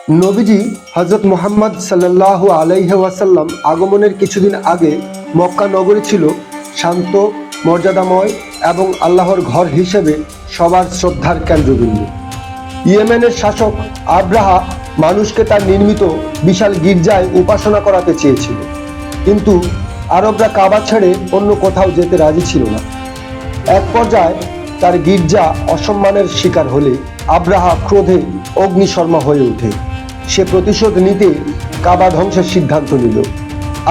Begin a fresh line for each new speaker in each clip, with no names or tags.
নবীজি হজরত মুহাম্মদ সাল্লাল্লাহু আলাইহি ওয়াসাল্লাম আগমনের কিছুদিন আগে মক্কা নগরী ছিল শান্ত, মর্যাদাময় এবং আল্লাহর ঘর হিসেবে সবার শ্রদ্ধার কেন্দ্রবিন্দু। ইয়েমেনের শাসক আব্রাহা মানুষকে তার নির্মিত বিশাল গির্জায় উপাসনা করাতে চেয়েছিল, কিন্তু আরবরা কাবা ছেড়ে অন্য কোথাও যেতে রাজি ছিল না। এক পর্যায়ে তার গির্জা অসম্মানের শিকার হলে আব্রাহা ক্রোধে অগ্নিশর্মা হয়ে ওঠে। সে প্রতিশোধ নিতে কাবা ধ্বংসের সিদ্ধান্ত নিল।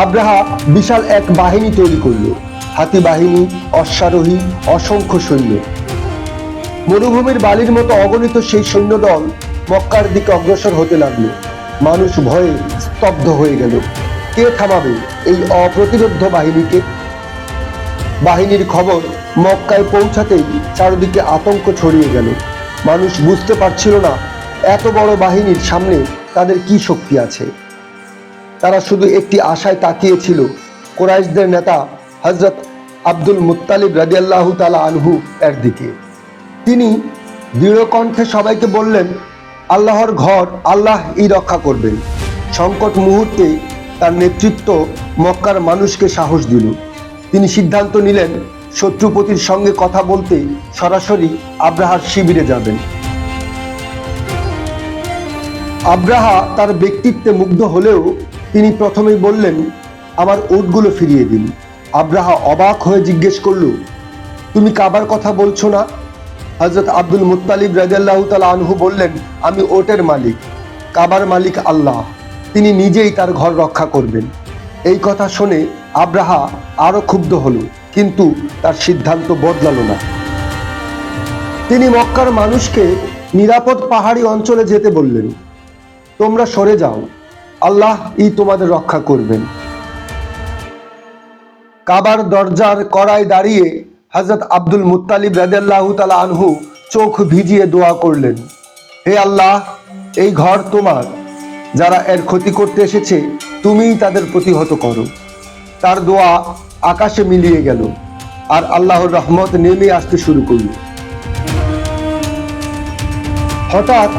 আব্রাহা বিশাল এক বাহিনী তৈরি করল, হাতি বাহিনী, অশ্বারোহী, অসংখ্য সৈন্য। মরুভূমির বালির মতো অগণিত সেই সৈন্যদল মক্কার দিকে অগ্রসর হতে লাগলো। মানুষ ভয়ে স্তব্ধ হয়ে গেল। কে থামাবে এই অপ্রতিরোধ্য বাহিনীকে? বাহিনীর খবর মক্কায় পৌঁছাতেই চারদিকে আতঙ্ক ছড়িয়ে গেল। মানুষ বুঝতে পারছিল না এত বড় বাহিনীর সামনে তাদের কি শক্তি আছে। তারা শুধু একটি আশায় তাকিয়েছিল, কুরাইশদের নেতা হযরত আব্দুল মুত্তালিব রাদিয়াল্লাহু তাআলা আনহু এর দিকে। তিনি দৃঢ় কণ্ঠে সবাইকে বললেন, আল্লাহর ঘর আল্লাহই রক্ষা করবেন। সংকট মুহূর্তে তার নেতৃত্ব মক্কার মানুষকে সাহস দিল। তিনি সিদ্ধান্ত নিলেন শত্রুপতির সঙ্গে কথা বলতে সরাসরি আব্রাহার শিবিরে যাবেন। আব্রাহা তার ব্যক্তিত্বে মুগ্ধ হলেও তিনি প্রথমেই বললেন, আমার উটগুলো ফিরিয়ে দিন। আব্রাহা অবাক হয়ে জিজ্ঞেস করল, তুমি কাবার কথা বলছো না? হযরত আব্দুল মুত্তালিব রাদিয়াল্লাহু তাআলা আনহু বললেন, আমি ওটের মালিক, কাবার মালিক আল্লাহ, তিনি নিজেই তার ঘর রক্ষা করবেন। এই কথা শুনে আব্রাহা আরো ক্ষুব্ধ হলো, কিন্তু তার সিদ্ধান্ত বদলালো না। তিনি মক্কার মানুষকে নিরাপদ পাহাড়ি অঞ্চলে যেতে বললেন। তোমরা সরে যাও, আল্লাহই তোমাদের রক্ষা করবেন। কাবার দরজার কড়ায় দাঁড়িয়ে হযরত আব্দুল মুত্তালিব রাদিয়াল্লাহু তাআলা আনহু চোখ ভিজিয়ে দোয়া করলেন, হে আল্লাহ, এই ঘর তোমার, যারা এর ক্ষতি করতে এসেছে তুমিই তাদের প্রতিহত করো। তার দোয়া আকাশে মিলিয়ে গেল, আর আল্লাহর রহমত নেমে আসতে শুরু করল। হঠাৎ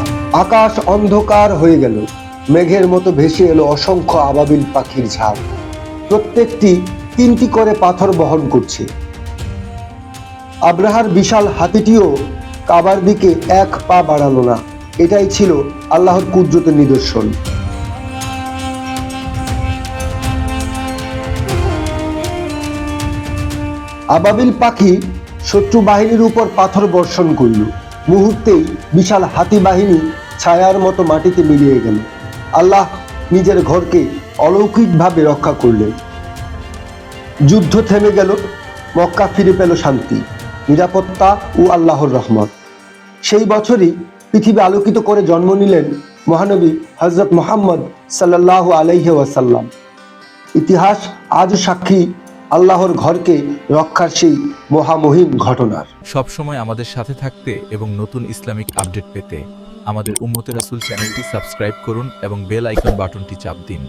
আকাশ অন্ধকার হয়ে গেল। মেঘের মতো ভেসে এলো অসংখ্য আবাবিল পাখির ঝাঁক। প্রত্যেকটি তিনটি করে পাথর বহন করছে। আব্রাহার বিশাল হাতিটিও কাবার দিকে এক পা বাড়ালো না। এটাই ছিল আল্লাহর কুদরতের নিদর্শন। আবাবিল পাখি শত্রু বাহিনীর উপর পাথর বর্ষণ করল। মুহূর্তেই বিশাল হাতি বাহিনী ছায়ার মতো মাটিতে মিলিয়ে গেল। আল্লাহ নিজের ঘরকে অলৌকিকভাবে রক্ষা করলেন। যুদ্ধ থেমে গেল, মক্কা ফিরে পেল শান্তি, নিরাপত্তা ও আল্লাহর রহমত। সেই বছরই পৃথিবী আলোকিত করে জন্ম নিলেন মহানবী হযরত মুহাম্মদ সাল্লাল্লাহু আলাইহি ওয়াসাল্লাম। ইতিহাস আজও সাক্ষী আল্লাহর ঘরকে রক্ষার সেই মহামহিম ঘটনার।
সবসময় আমাদের সাথে থাকতে এবং নতুন ইসলামিক আপডেট পেতে আমাদের উম্মতে রাসূল চ্যানেলটি সাবস্ক্রাইব করুন এবং বেল আইকন বাটনটি চাপ দিন।